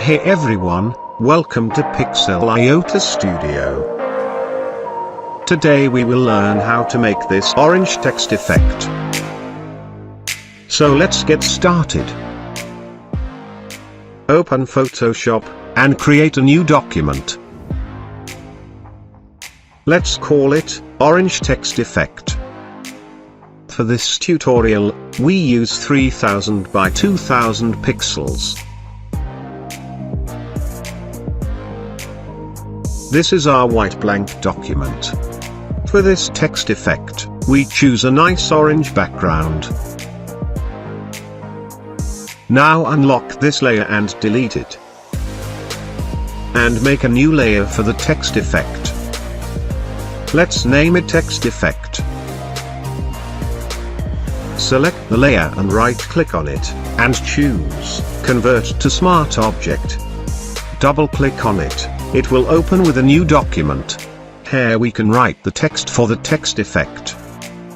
Hey everyone, welcome to Pixeliota Studio. Today we will learn how to make this orange text effect. So let's get started. Open Photoshop, and create a new document. Let's call it Orange Text Effect. For this tutorial, we use 3000 by 2000 pixels. This is our white blank document. For this text effect, we choose a nice orange background. Now unlock this layer and delete it. And make a new layer for the text effect. Let's name it Text Effect. Select the layer and right-click on it, and choose Convert to Smart Object. Double-click on it, it will open with a new document. Here we can write the text for the text effect.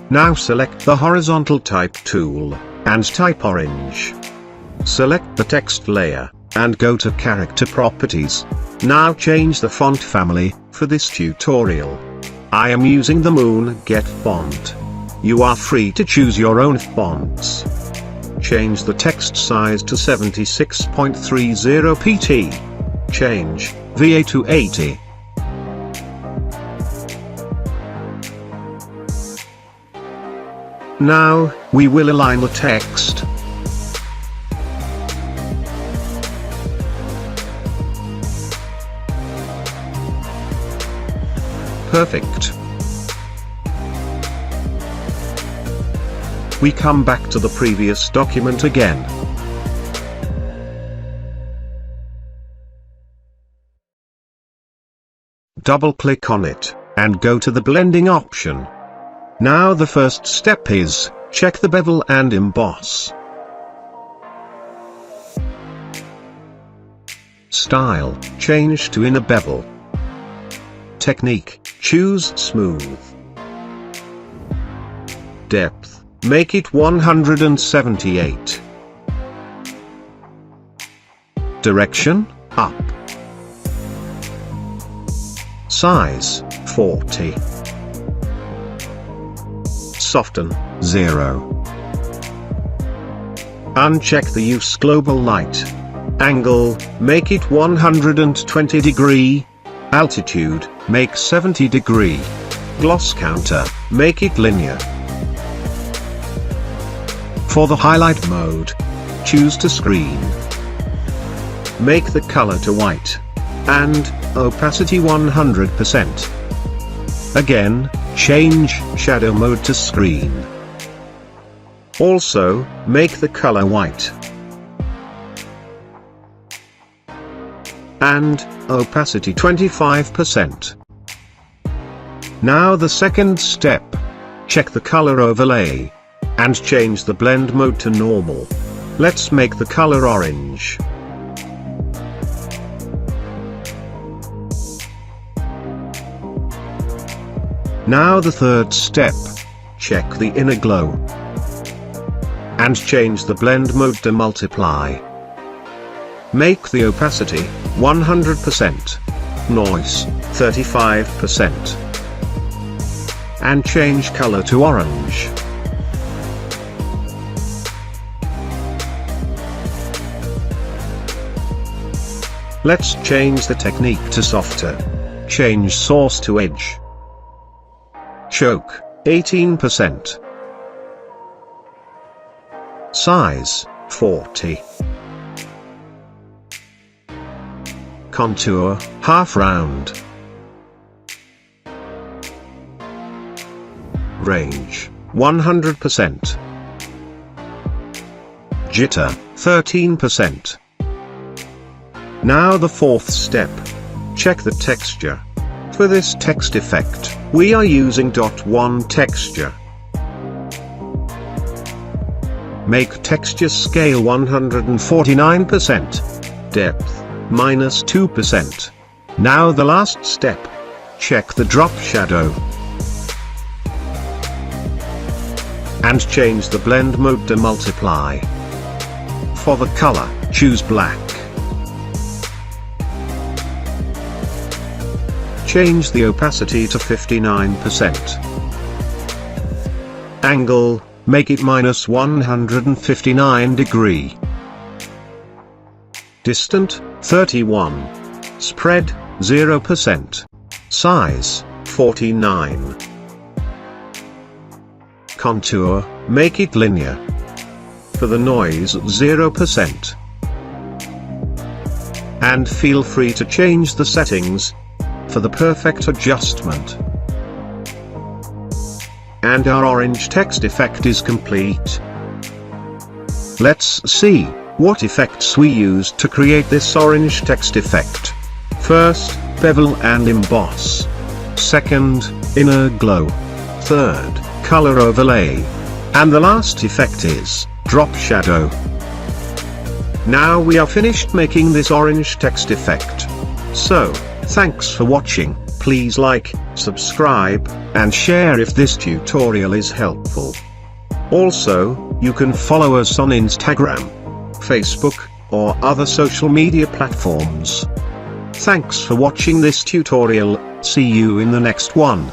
Now select the horizontal type tool, and type orange. Select the text layer, and go to Character Properties. Now change the font family. For this tutorial, I am using the Moon Get font. You are free to choose your own fonts. Change the text size to 76.30 pt. Change VA to 80. Now, we will align the text. Perfect. We come back to the previous document again. Double-click on it, and go to the blending option. Now the first step is, check the bevel and emboss. Style, change to inner bevel. Technique, choose smooth. Depth, make it 178. Direction, up. Size, 40. Soften, 0. Uncheck the Use Global Light. Angle, make it 120 degree. Altitude, make 70 degree. Gloss counter, make it linear. For the highlight mode, choose to screen. Make the color to white. And, opacity 100%. Again, change shadow mode to screen. Also, make the color white. And, opacity 25%. Now the second step. Check the color overlay. And change the blend mode to normal. Let's make the color orange. Now the third step. Check the inner glow. And change the blend mode to multiply. Make the opacity 100%. Noise 35%. And change color to orange. Let's change the technique to softer. Change source to edge. Choke, 18%. Size, 40. Contour, half round. Range, 100%. Jitter, 13%. Now the fourth step. Check the texture. For this text effect, we are using .1 texture. Make texture scale 149%. Depth, -2%. Now the last step. Check the drop shadow. And change the blend mode to multiply. For the color, choose black. change the opacity to 59%. Angle, make it -159 degree. Distant, 31. Spread, 0%. Size, 49. Contour, make it linear. For the noise, 0%. And feel free to change the settings for the perfect adjustment. And our orange text effect is complete. Let's see what effects we used to create this orange text effect. First, bevel and emboss. Second, inner glow. Third, color overlay. And the last effect is drop shadow. Now we are finished making this orange text effect. So, thanks for watching. Please like, subscribe, and share if this tutorial is helpful. Also, you can follow us on Instagram, Facebook, or other social media platforms. Thanks for watching this tutorial. See you in the next one.